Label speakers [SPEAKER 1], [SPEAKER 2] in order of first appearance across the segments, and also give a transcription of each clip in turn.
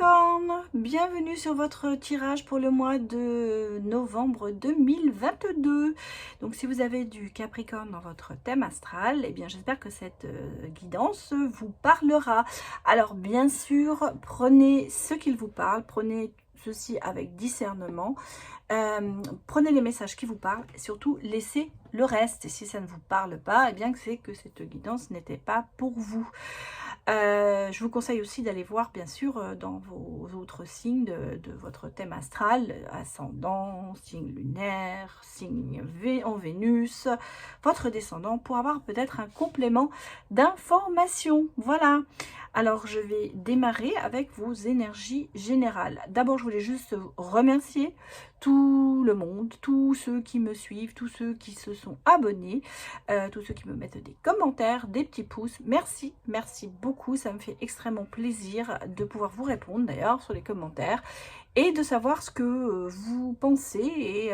[SPEAKER 1] Capricorne, bienvenue sur votre tirage pour le mois de novembre 2022. Donc si vous avez du Capricorne dans votre thème astral, eh bien j'espère que cette guidance vous parlera. Alors bien sûr, prenez ce qu'il vous parle, prenez ceci avec discernement. Prenez les messages qui vous parlent et surtout laissez le reste. Et si ça ne vous parle pas, eh bien c'est que cette guidance n'était pas pour vous. Je vous conseille aussi d'aller voir bien sûr dans vos autres signes de votre thème astral, ascendant, signe lunaire, signe en Vénus, votre descendant, pour avoir peut-être un complément d'information. Voilà. Alors je vais démarrer avec vos énergies générales. D'abord je voulais juste remercier tout le monde, tous ceux qui me suivent, tous ceux qui se sont abonnés, tous ceux qui me mettent des commentaires, des petits pouces. Merci, merci beaucoup, ça me fait extrêmement plaisir de pouvoir vous répondre d'ailleurs sur les commentaires et de savoir ce que vous pensez et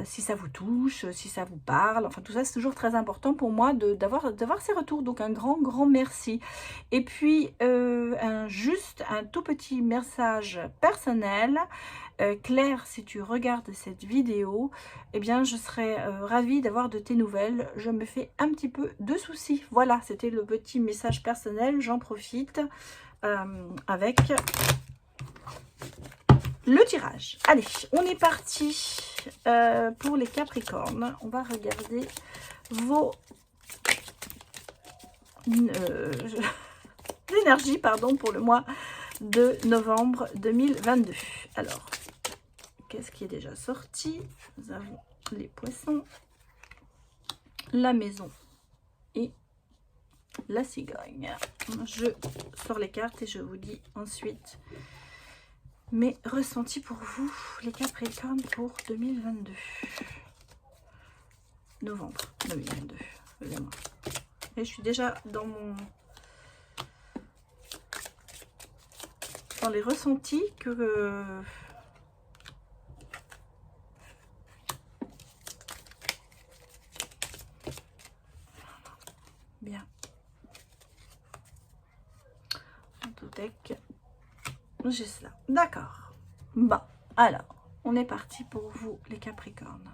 [SPEAKER 1] si ça vous touche, si ça vous parle. Enfin tout ça c'est toujours très important pour moi d'avoir ces retours, donc un grand merci. Et puis juste un tout petit message personnel. Claire, si tu regardes cette vidéo, eh bien je serais ravie d'avoir de tes nouvelles. Je me fais un petit peu de soucis. Voilà, c'était le petit message personnel. J'en profite avec le tirage. Allez, on est parti pour les Capricornes. On va regarder vos énergies pour le mois de novembre 2022. Alors, qu'est-ce qui est déjà sorti? Nous avons les poissons, la maison et la cigogne. Je sors les cartes et je vous dis ensuite mes ressentis pour vous, les Capricornes, pour 2022. Novembre 2022. Excusez-moi. Et je suis déjà dans les ressentis que bien. J'ai cela. D'accord. Bon, alors, on est parti pour vous, les Capricornes.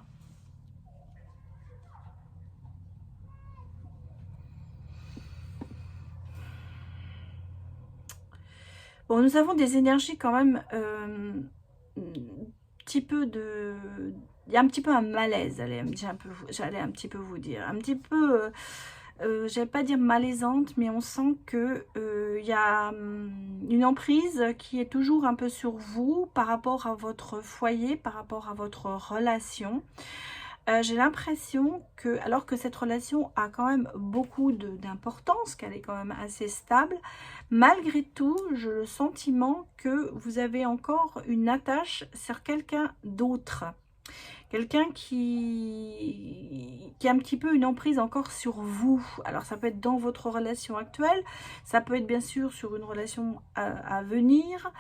[SPEAKER 1] Bon, nous avons des énergies quand même petit peu de... Il y a un petit peu un malaise, j'allais un petit peu vous dire. Un petit peu... je vais pas dire malaisante, mais on sent que il y a une emprise qui est toujours un peu sur vous par rapport à votre foyer, par rapport à votre relation. J'ai l'impression que, alors que cette relation a quand même beaucoup d'importance, qu'elle est quand même assez stable, malgré tout, j'ai le sentiment que vous avez encore une attache sur quelqu'un d'autre. Quelqu'un qui a un petit peu une emprise encore sur vous. Alors ça peut être dans votre relation actuelle, ça peut être bien sûr sur une relation à venir,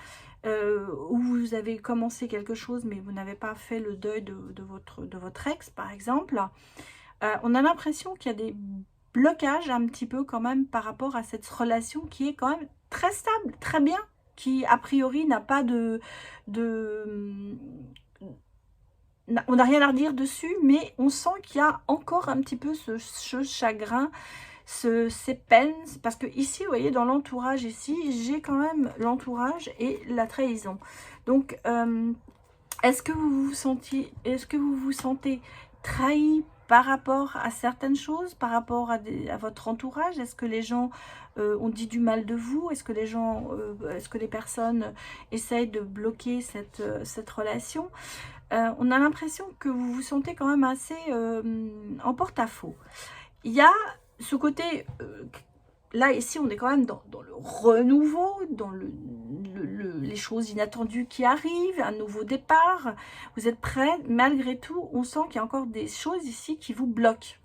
[SPEAKER 1] où vous avez commencé quelque chose mais vous n'avez pas fait le deuil de votre ex par exemple. On a l'impression qu'il y a des blocages un petit peu quand même par rapport à cette relation qui est quand même très stable, très bien, qui a priori n'a pas on n'a rien à redire dessus, mais on sent qu'il y a encore un petit peu ce chagrin, ces peines, parce que ici, vous voyez, dans l'entourage, ici, j'ai quand même l'entourage et la trahison. Donc, est-ce que vous vous sentez trahi par rapport à certaines choses, par rapport à votre entourage? Est-ce que les gens ont dit du mal de vous? Est-ce que est-ce que les personnes essayent de bloquer cette relation? On a l'impression que vous vous sentez quand même assez en porte-à-faux. Il y a ce côté, là ici on est quand même dans le renouveau, dans les choses inattendues qui arrivent, un nouveau départ, vous êtes prêts, malgré tout on sent qu'il y a encore des choses ici qui vous bloquent.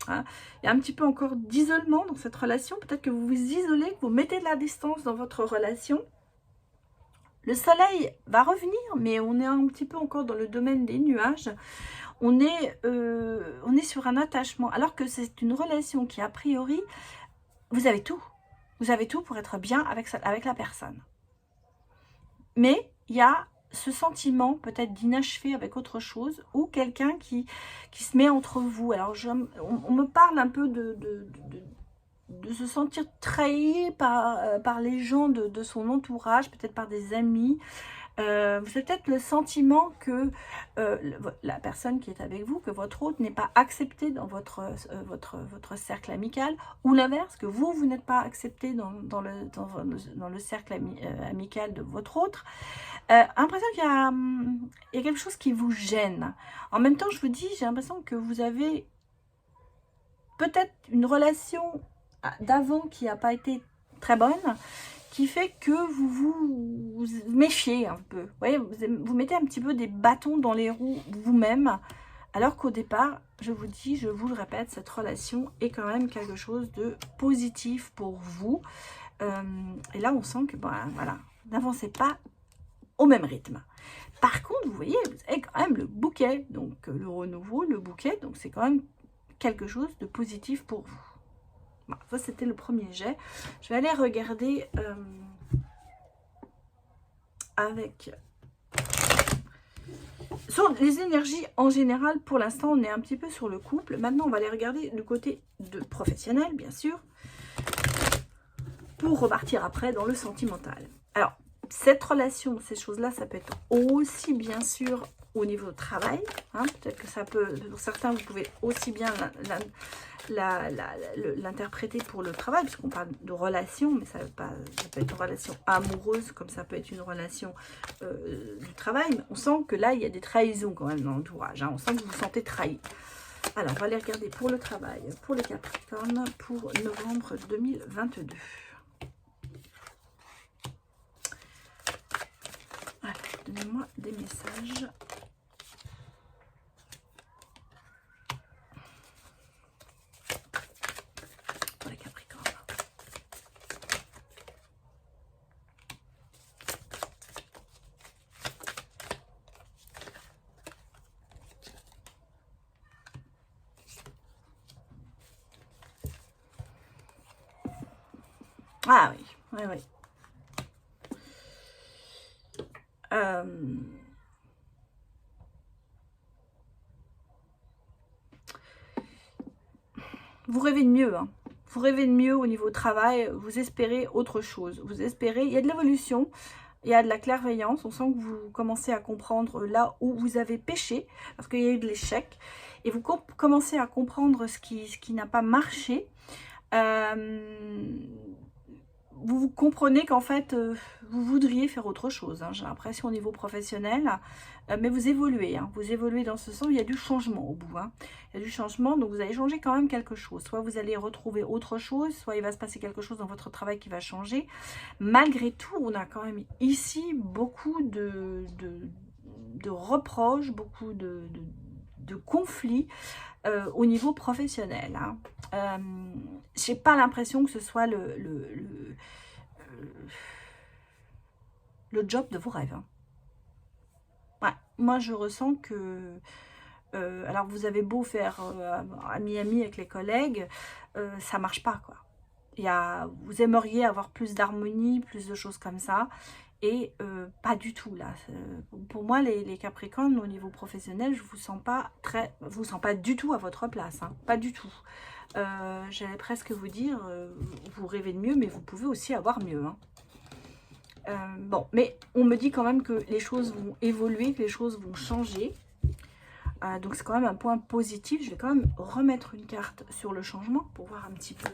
[SPEAKER 1] Hein. Il y a un petit peu encore d'isolement dans cette relation, peut-être que vous vous isolez, que vous mettez de la distance dans votre relation. Le soleil va revenir, mais on est un petit peu encore dans le domaine des nuages. On est sur un attachement, alors que c'est une relation qui, a priori, vous avez tout. Vous avez tout pour être bien avec la personne. mais il y a ce sentiment peut-être d'inachevé avec autre chose, ou quelqu'un qui se met entre vous. Alors on me parle un peu de se sentir trahi par les gens de son entourage, peut-être par des amis. Vous avez peut-être le sentiment que la personne qui est avec vous, que votre hôte n'est pas accepté dans votre cercle amical, ou l'inverse, que vous n'êtes pas accepté dans le cercle amical de votre autre. L'impression qu'il y a quelque chose qui vous gêne. En même temps, je vous dis, j'ai l'impression que vous avez peut-être une relation d'avant qui n'a pas été très bonne, qui fait que vous méfiez un peu. Vous voyez, vous mettez un petit peu des bâtons dans les roues vous-même, alors qu'au départ, je vous dis, je vous le répète, cette relation est quand même quelque chose de positif pour vous. Et là, on sent que, voilà, n'avancez pas au même rythme. Par contre, vous voyez, vous avez quand même le bouquet, donc le renouveau, le bouquet, donc c'est quand même quelque chose de positif pour vous. Bon, ça, c'était le premier jet. Je vais aller regarder avec... Sur les énergies en général, pour l'instant, on est un petit peu sur le couple. Maintenant, on va aller regarder du côté de professionnel, bien sûr, pour repartir après dans le sentimental. Alors, cette relation, ces choses-là, ça peut être aussi, bien sûr, au niveau du travail. Hein, peut-être que ça peut, pour certains, vous pouvez aussi bien l'interpréter pour le travail, puisqu'on parle de relation, mais ça peut être une relation amoureuse, comme ça peut être une relation du travail. Mais on sent que là, il y a des trahisons quand même dans l'entourage. Hein, on sent que vous vous sentez trahi. Alors, on va aller regarder pour le travail, pour les Capricornes, pour novembre 2022. Alors, donnez-moi des messages. Pour les Capricornes. Ah oui, oui, oui. Vous rêvez de mieux, hein. Vous rêvez de mieux au niveau travail, vous espérez autre chose. Vous espérez, il y a de l'évolution, il y a de la clairvoyance, on sent que vous commencez à comprendre là où vous avez péché, parce qu'il y a eu de l'échec, et vous commencez à comprendre ce qui n'a pas marché. Vous comprenez qu'en fait, vous voudriez faire autre chose, hein, j'ai l'impression au niveau professionnel, mais vous évoluez, hein, vous évoluez dans ce sens, il y a du changement au bout, hein, il y a du changement, donc vous allez changer quand même quelque chose, soit vous allez retrouver autre chose, soit il va se passer quelque chose dans votre travail qui va changer. Malgré tout, on a quand même ici beaucoup de reproches, beaucoup de conflits au niveau professionnel, hein. J'ai pas l'impression que ce soit le job de vos rêves, hein. Ouais, moi je ressens que alors vous avez beau faire ami-ami avec les collègues, ça marche pas, quoi. Vous aimeriez avoir plus d'harmonie, plus de choses comme ça, et pas du tout là. Pour moi, les Capricornes, au niveau professionnel, je vous sens pas du tout à votre place, hein, pas du tout. J'allais presque vous dire, vous rêvez de mieux, mais vous pouvez aussi avoir mieux, hein. Bon, mais on me dit quand même que les choses vont évoluer, que les choses vont changer. Donc c'est quand même un point positif. Je vais quand même remettre une carte sur le changement pour voir un petit peu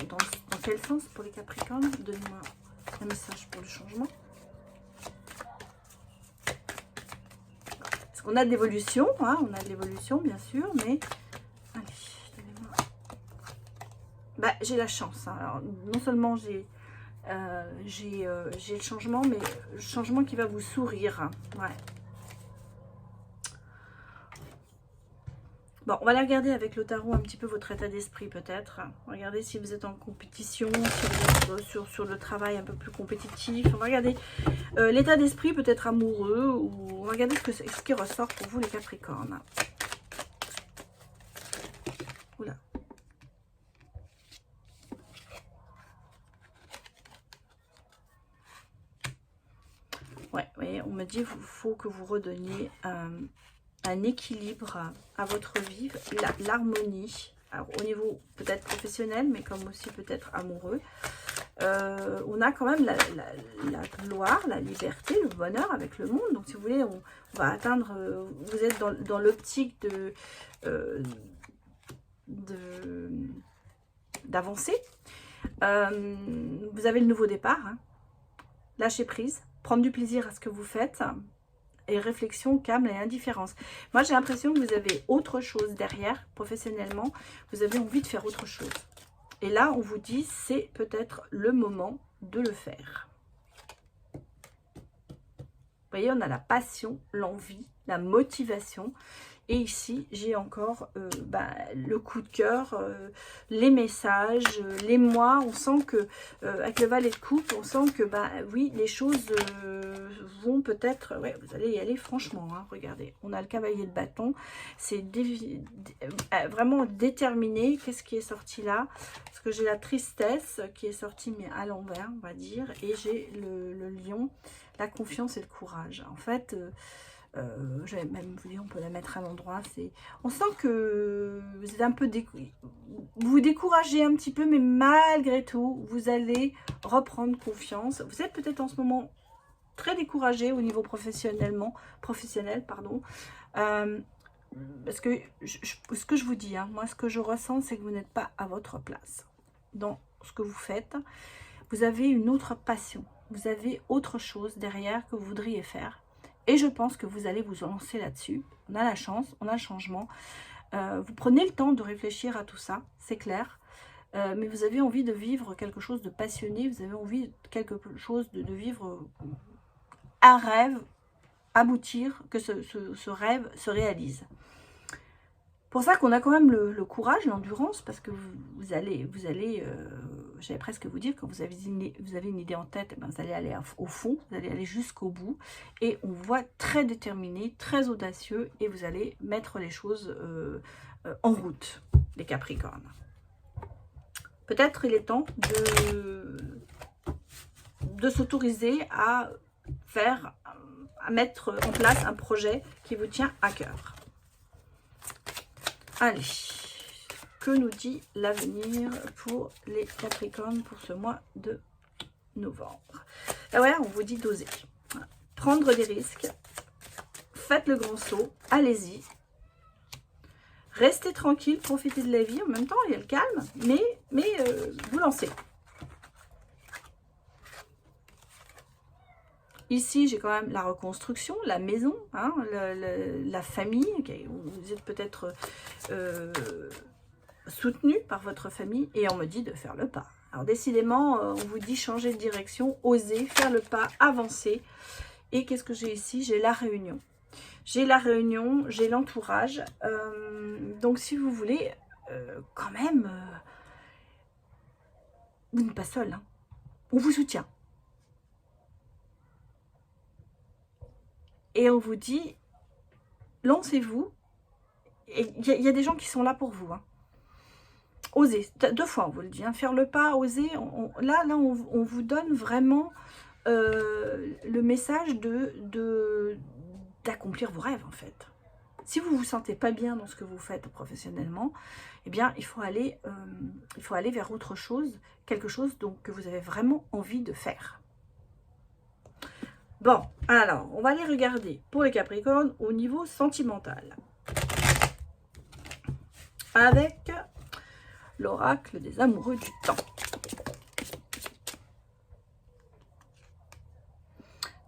[SPEAKER 1] dans quel sens pour les Capricornes. Donnez-moi un message pour le changement. Parce qu'on a de l'évolution, hein, on a de l'évolution bien sûr, mais allez, donnez-moi. Bah, j'ai la chance, hein. Alors, non seulement j'ai le changement, mais le changement qui va vous sourire, hein. Ouais. Bon, on va la regarder avec le tarot un petit peu votre état d'esprit peut-être. Regardez si vous êtes en compétition, si vous êtes sur le travail un peu plus compétitif. On va regarder l'état d'esprit peut-être amoureux, ou on va regarder ce qui ressort pour vous les Capricornes. Oula. Ouais, vous voyez, on me dit qu'il faut que vous redonniez un équilibre à votre vie, l'harmonie, au niveau peut-être professionnel, mais comme aussi peut-être amoureux. On a quand même la gloire, la liberté, le bonheur avec le monde. Donc si vous voulez, on va atteindre, vous êtes dans l'optique d'avancer. Vous avez le nouveau départ, hein. Lâcher prise, prendre du plaisir à ce que vous faites, et réflexion, calme et indifférence. Moi, j'ai l'impression que vous avez autre chose derrière, professionnellement. Vous avez envie de faire autre chose. Et là, on vous dit, c'est peut-être le moment de le faire. Vous voyez, on a la passion, l'envie, la motivation. Et ici, j'ai encore le coup de cœur, les messages, les mois. On sent que, avec le valet de coupe, on sent que, oui, les choses vont peut-être... Ouais, vous allez y aller franchement, hein, regardez. On a le cavalier de bâton. C'est vraiment déterminé. Qu'est-ce qui est sorti là? Parce que j'ai la tristesse qui est sortie, mais à l'envers, on va dire. Et j'ai le lion, la confiance et le courage. En fait... je vais même vous dire, on peut la mettre à l'endroit. On sent que vous êtes un peu vous vous découragez un petit peu, mais malgré tout, vous allez reprendre confiance. Vous êtes peut-être en ce moment très découragé au niveau professionnel, pardon. Parce que ce que je vous dis, hein, moi, ce que je ressens, c'est que vous n'êtes pas à votre place dans ce que vous faites. Vous avez une autre passion. Vous avez autre chose derrière que vous voudriez faire. Et je pense que vous allez vous lancer là-dessus. On a la chance, on a le changement. Vous prenez le temps de réfléchir à tout ça, c'est clair. Mais vous avez envie de vivre quelque chose de passionné. Vous avez envie de quelque chose de vivre un rêve, aboutir, que ce rêve se réalise. Pour ça qu'on a quand même le courage, l'endurance, parce que vous allez j'allais presque vous dire, quand vous avez une idée en tête, vous allez aller au fond, vous allez aller jusqu'au bout, et on vous voit très déterminé, très audacieux, et vous allez mettre les choses en route, les Capricornes. Peut-être il est temps de s'autoriser à mettre en place un projet qui vous tient à cœur. Allez, que nous dit l'avenir pour les Capricornes pour ce mois de novembre? Et ouais, on vous dit d'oser. Prendre des risques. Faites le grand saut. Allez-y. Restez tranquille, profitez de la vie. En même temps, il y a le calme, mais vous lancez. Ici, j'ai quand même la reconstruction, la maison, hein, la famille. Okay, vous êtes peut-être soutenu par votre famille et on me dit de faire le pas. Alors décidément, on vous dit changer de direction, oser, faire le pas, avancer. Et qu'est-ce que j'ai ici? J'ai la réunion. J'ai la réunion, j'ai l'entourage. Donc si vous voulez, quand même, vous n'êtes pas seul. Hein. On vous soutient. Et on vous dit, lancez-vous. Et il y a des gens qui sont là pour vous. Hein. Osez. 2 fois, on vous le dit. Hein. Faire le pas, oser. Là, on vous donne vraiment le message d'accomplir vos rêves, en fait. Si vous ne vous sentez pas bien dans ce que vous faites professionnellement, eh bien, il faut aller vers autre chose, quelque chose donc, que vous avez vraiment envie de faire. Bon, alors, on va aller regarder pour les Capricornes au niveau sentimental. Avec l'oracle des amoureux du temps.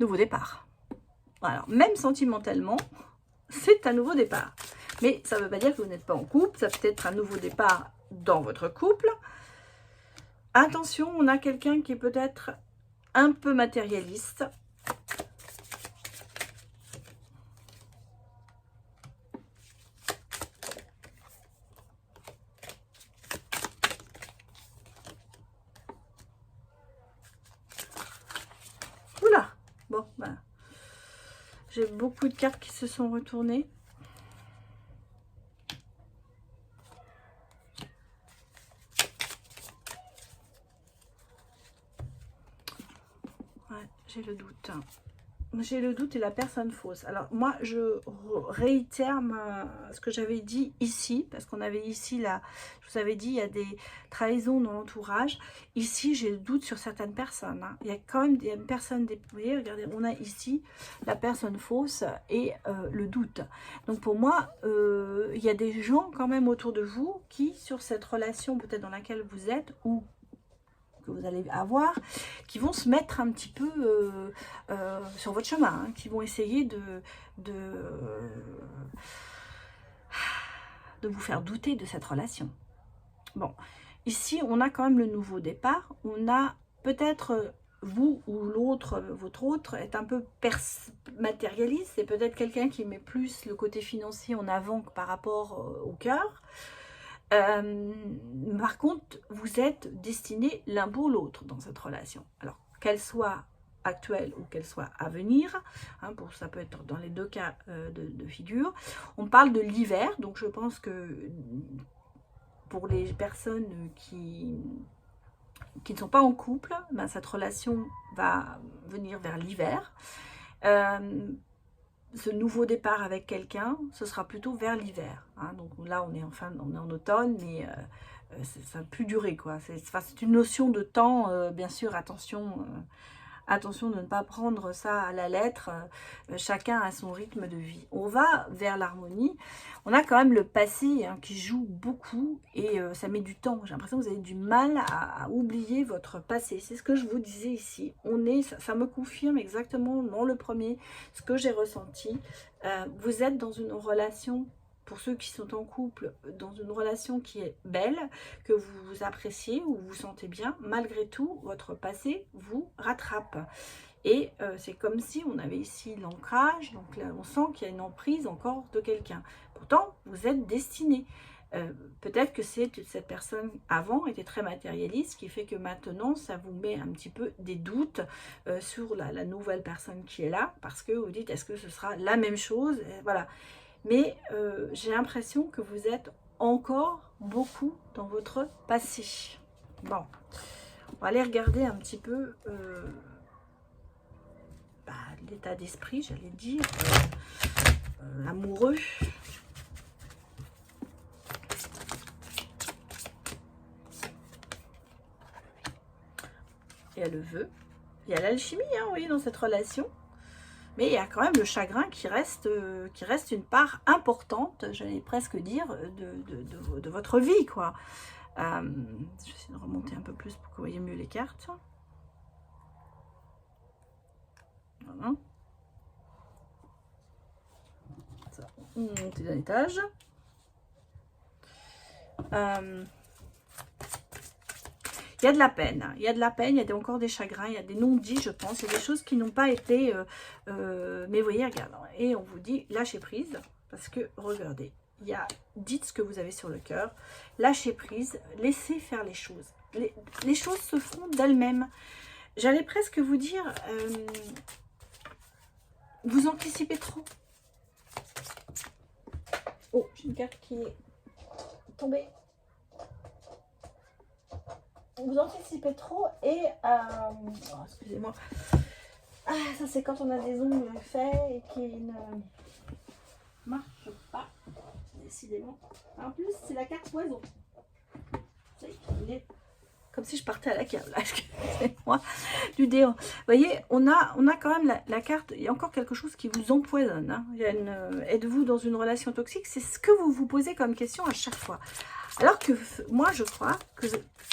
[SPEAKER 1] Nouveau départ. Alors, même sentimentalement, c'est un nouveau départ. Mais ça ne veut pas dire que vous n'êtes pas en couple, ça peut être un nouveau départ dans votre couple. Attention, on a quelqu'un qui est peut-être un peu matérialiste. Oula, bon, ben, j'ai beaucoup de cartes qui se sont retournées. Ouais, j'ai le doute. j'ai le doute et la personne fausse. Alors moi, je réitère ce que j'avais dit ici, parce qu'on avait ici, là, je vous avais dit, il y a des trahisons dans l'entourage. Ici, j'ai le doute sur certaines personnes. Hein. Il y a quand même des personnes dépouillées. Regardez, on a ici la personne fausse et le doute. Donc pour moi, il y a des gens quand même autour de vous qui, sur cette relation peut-être dans laquelle vous êtes, ou que vous allez avoir, qui vont se mettre un petit peu sur votre chemin, hein, qui vont essayer de vous faire douter de cette relation. Bon, ici, on a quand même le nouveau départ. On a peut-être, vous ou l'autre, votre autre, est un peu matérialiste. C'est peut-être quelqu'un qui met plus le côté financier en avant que par rapport au cœur. Par contre, vous êtes destinés l'un pour l'autre dans cette relation. Alors, qu'elle soit actuelle ou qu'elle soit à venir, hein, ça peut être dans les deux cas de figure. On parle de l'hiver, donc je pense que pour les personnes qui ne sont pas en couple, ben, cette relation va venir vers l'hiver. Ce nouveau départ avec quelqu'un, ce sera plutôt vers l'hiver. Hein. Donc là, on est en automne, mais ça ne va plus durer, quoi. C'est une notion de temps, bien sûr, attention de ne pas prendre ça à la lettre. Chacun a son rythme de vie. On va vers l'harmonie. On a quand même le passé, hein, qui joue beaucoup et ça met du temps. J'ai l'impression que vous avez du mal à oublier votre passé. C'est ce que je vous disais ici. Ça me confirme exactement dans le premier ce que j'ai ressenti. Vous êtes dans une relation, pour ceux qui sont en couple, dans une relation qui est belle, que vous appréciez ou vous sentez bien. Malgré tout, votre passé vous rattrape. Et c'est comme si on avait ici l'ancrage, donc là on sent qu'il y a une emprise encore de quelqu'un. Pourtant, vous êtes destiné. Peut-être que cette personne avant était très matérialiste, ce qui fait que maintenant ça vous met un petit peu des doutes sur la nouvelle personne qui est là, parce que vous dites est-ce que ce sera la même chose, voilà. Mais j'ai l'impression que vous êtes encore beaucoup dans votre passé. Bon, on va aller regarder un petit peu l'état d'esprit, j'allais dire, amoureux. Il y a le vœu, il y a l'alchimie, hein, vous voyez, dans cette relation. Mais il y a quand même le chagrin qui reste une part importante, j'allais presque dire, de votre vie, quoi. Je vais essayer de remonter un peu plus pour que vous voyez mieux les cartes. Voilà. Ça, on va monter d'un étage. Il y a de la peine, il y a de la peine, il y a encore des chagrins, il y a des non-dits, je pense, il y a des choses qui n'ont pas été... mais vous voyez, regarde, et on vous dit, lâchez prise, parce que, regardez, dites ce que vous avez sur le cœur, lâchez prise, laissez faire les choses. Les choses se font d'elles-mêmes. J'allais presque vous dire, vous anticipez trop. Oh, j'ai une carte qui est tombée. Vous anticipez trop et oh, excusez-moi, ça c'est quand on a des ongles faits et qui ne marchent pas, décidément. En plus c'est la carte poison, c'est comme si je partais à la cave là, excusez-moi, du déant. Vous voyez, on a quand même la carte, il y a encore quelque chose qui vous empoisonne, hein. Êtes-vous dans une relation toxique? C'est ce que vous vous posez comme question à chaque fois. Alors que moi, je crois que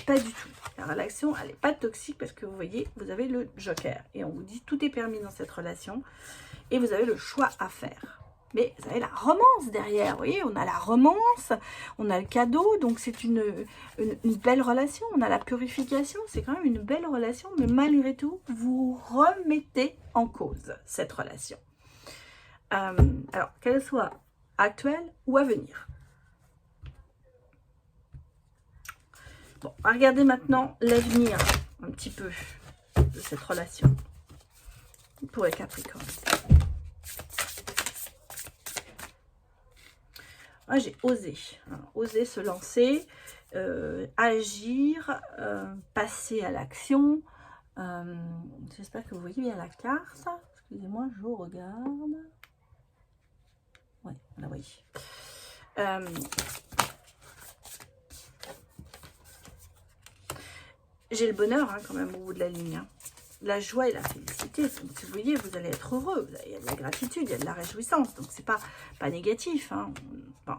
[SPEAKER 1] pas du tout. La relation, elle n'est pas toxique parce que vous voyez, vous avez le joker. Et on vous dit, tout est permis dans cette relation. Et vous avez le choix à faire. Mais vous avez la romance derrière. Vous voyez, on a la romance, on a le cadeau. Donc, c'est une belle relation. On a la purification. C'est quand même une belle relation. Mais malgré tout, vous remettez en cause cette relation. Alors, qu'elle soit actuelle ou à venir. Bon, on va regarder maintenant l'avenir un petit peu de cette relation pour les Capricornes. Moi, j'ai osé, hein, osé se lancer, agir, passer à l'action. J'espère que vous voyez bien la carte. Parce Excusez-moi, je regarde. Ouais, là, oui. J'ai le bonheur, hein, quand même, au bout de la ligne. Hein. La joie et la félicité. Donc, si vous voyez, vous allez être heureux. Il y a de la gratitude, il y a de la réjouissance. Donc, c'est pas négatif. Hein. Bon.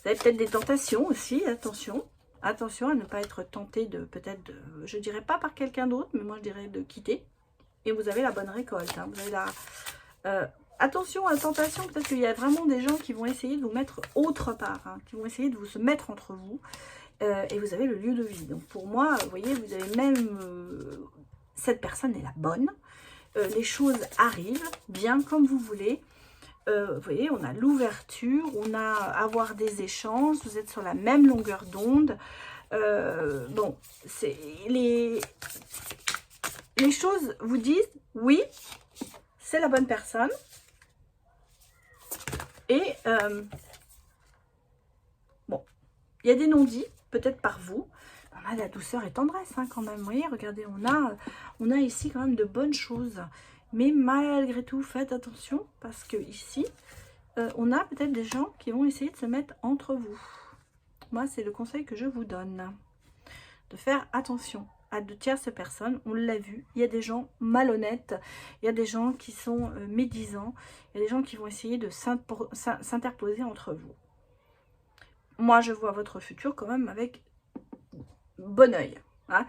[SPEAKER 1] Vous avez peut-être des tentations aussi, attention. Attention à ne pas être tenté de, peut-être, je dirais pas par quelqu'un d'autre, mais moi je dirais de quitter. Et vous avez la bonne récolte. Hein. Vous avez la... attention à la tentation, peut-être qu'il y a vraiment des gens qui vont essayer de vous mettre autre part, hein, qui vont essayer de vous se mettre entre vous. Et vous avez le lieu de vie. Donc pour moi, vous voyez, vous avez même... cette personne est la bonne. Les choses arrivent bien comme vous voulez. Vous voyez, on a l'ouverture, on a avoir des échanges, vous êtes sur la même longueur d'onde. Bon, c'est les choses vous disent, oui, c'est la bonne personne. Et, bon, il y a des non-dits, peut-être par vous. On a de la douceur et tendresse, hein, quand même. Vous voyez, regardez, on a ici quand même de bonnes choses. Mais malgré tout, faites attention, parce que ici... on a peut-être des gens qui vont essayer de se mettre entre vous. Moi, c'est le conseil que je vous donne. De faire attention à de tierces personnes. On l'a vu, il y a des gens malhonnêtes, il y a des gens qui sont médisants, il y a des gens qui vont essayer de s'interposer entre vous. Moi, je vois votre futur quand même avec bon oeil. Hein.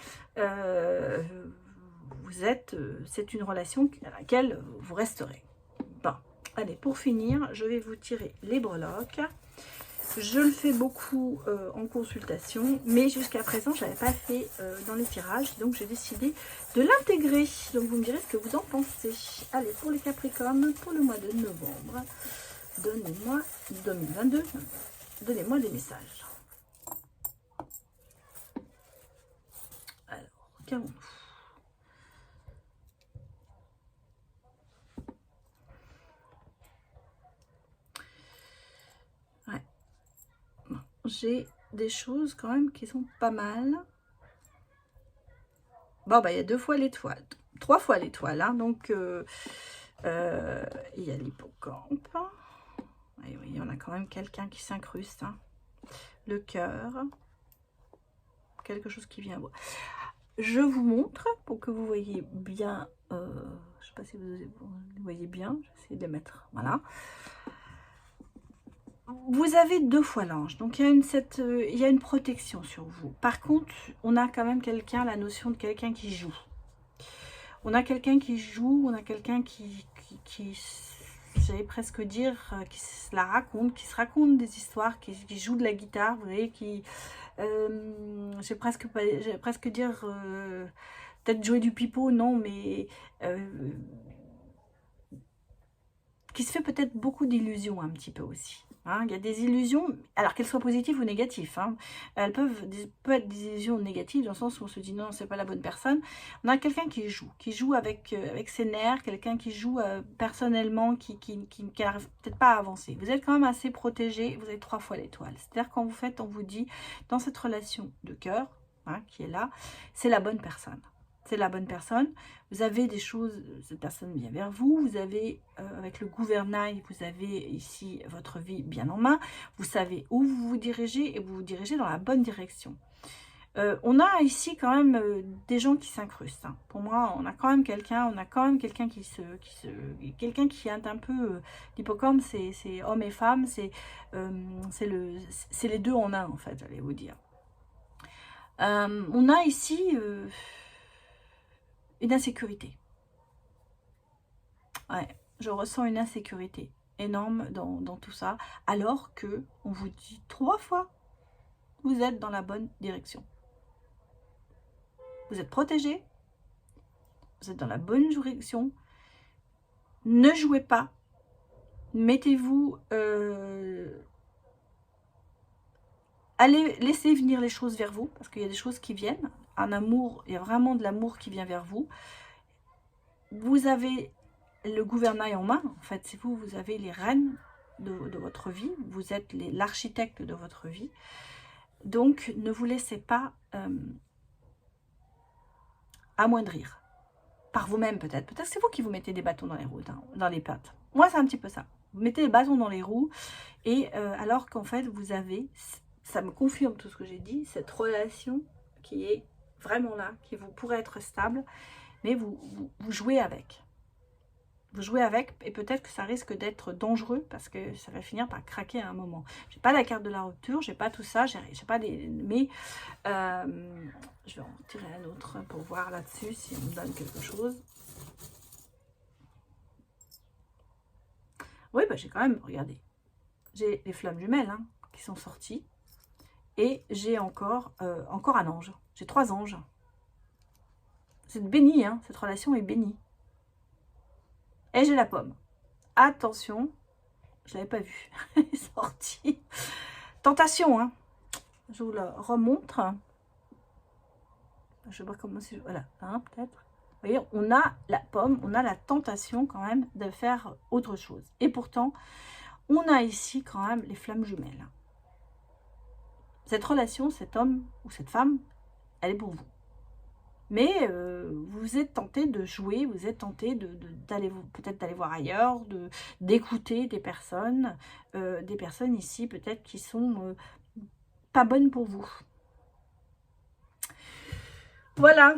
[SPEAKER 1] C'est une relation à laquelle vous resterez. Bon. Allez, pour finir, je vais vous tirer les breloques. Je le fais beaucoup en consultation, mais jusqu'à présent, je n'avais pas fait dans les tirages. Donc, j'ai décidé de l'intégrer. Donc, vous me direz ce que vous en pensez. Allez, pour les Capricornes, pour le mois de novembre, donnez-moi 2022. Donnez-moi des messages. Alors, qu'avons-nous ? J'ai des choses quand même qui sont pas mal. Bon, bah, il y a 2 fois l'étoile, 3 fois l'étoile, hein, donc il y a l'hippocampe. Oui, il y en a quand même quelqu'un qui s'incruste. Hein. Le cœur. Quelque chose qui vient. Je vous montre pour que vous voyez bien. Je ne sais pas si vous voyez bien. J'essaie de les mettre. Voilà. Vous avez 2 fois l'ange, donc il y a une protection sur vous. Par contre, on a quand même quelqu'un, la notion de quelqu'un qui joue. On a quelqu'un qui joue, on a quelqu'un qui j'allais presque dire, qui se la raconte, qui se raconte des histoires, qui joue de la guitare, vous voyez, qui... j'ai presque dire... peut-être jouer du pipeau, non, mais... qui se fait peut-être beaucoup d'illusions un petit peu aussi. Hein. Il y a des illusions, alors qu'elles soient positives ou négatives. Hein. Elles peuvent être des illusions négatives, dans le sens où on se dit non, c'est pas la bonne personne. On a quelqu'un qui joue avec ses nerfs, quelqu'un qui joue personnellement, qui n'arrive peut-être pas à avancer. Vous êtes quand même assez protégé, vous avez 3 fois l'étoile. C'est-à-dire quand vous faites, on vous dit, dans cette relation de cœur, hein, qui est là, c'est la bonne personne. C'est la bonne personne. Vous avez des choses, cette personne vient vers vous. Vous avez, avec le gouvernail, vous avez ici votre vie bien en main. Vous savez où vous vous dirigez et vous vous dirigez dans la bonne direction. On a ici quand même des gens qui s'incrustent. Hein. Pour moi, on a quand même quelqu'un quelqu'un qui est un peu l'hippocampe, c'est homme et femme, c'est les deux en un en fait, j'allais vous dire. On a ici une insécurité. Ouais, je ressens une insécurité énorme dans tout ça, alors que on vous dit 3 fois, vous êtes dans la bonne direction. Vous êtes protégé, vous êtes dans la bonne direction. Ne jouez pas, mettez-vous, allez laisser venir les choses vers vous, parce qu'il y a des choses qui viennent. Un amour, il y a vraiment de l'amour qui vient vers vous. Vous avez le gouvernail en main, en fait, c'est vous, vous avez les rênes de votre vie, vous êtes l'architecte de votre vie. Donc, ne vous laissez pas amoindrir. par vous-même peut-être. Peut-être que c'est vous qui vous mettez des bâtons dans les roues, hein, dans les pattes. Moi, c'est un petit peu ça. Vous mettez les bâtons dans les roues et alors qu'en fait, vous avez, ça me confirme tout ce que j'ai dit, cette relation qui est vraiment là, qui vous pourrait être stable, mais vous jouez avec. Vous jouez avec et peut-être que ça risque d'être dangereux parce que ça va finir par craquer à un moment. J'ai pas la carte de la rupture, j'ai pas tout ça, j'ai pas des... Mais je vais en tirer un autre pour voir là-dessus si on me donne quelque chose. Oui, bah j'ai quand même, regardez, j'ai les flammes jumelles hein, qui sont sorties et j'ai encore un ange. J'ai 3 anges. C'est béni, hein, cette relation est bénie. Et j'ai la pomme. Attention, je ne l'avais pas vu. Elle est sortie. Tentation, hein. Je vous la remontre. Je sais pas comment c'est. Voilà, hein, peut-être. Vous voyez, on a la pomme, on a la tentation quand même de faire autre chose. Et pourtant, on a ici quand même les flammes jumelles. Cette relation, cet homme ou cette femme, elle est pour vous. Mais vous êtes tenté de jouer, vous êtes tenté d'aller peut-être d'aller voir ailleurs, d'écouter des personnes ici peut-être qui sont pas bonnes pour vous. Voilà.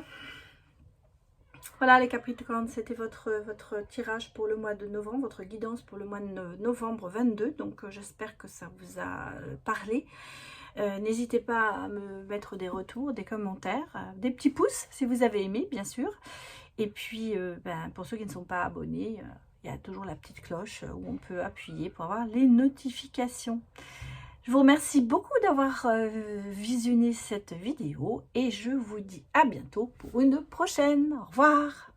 [SPEAKER 1] Voilà les Capricornes, c'était votre tirage pour le mois de novembre, votre guidance pour le mois de novembre 22. Donc j'espère que ça vous a parlé. N'hésitez pas à me mettre des retours, des commentaires, des petits pouces si vous avez aimé, bien sûr. Et puis, pour ceux qui ne sont pas abonnés, il y a toujours la petite cloche où on peut appuyer pour avoir les notifications. Je vous remercie beaucoup d'avoir visionné cette vidéo et je vous dis à bientôt pour une prochaine. Au revoir!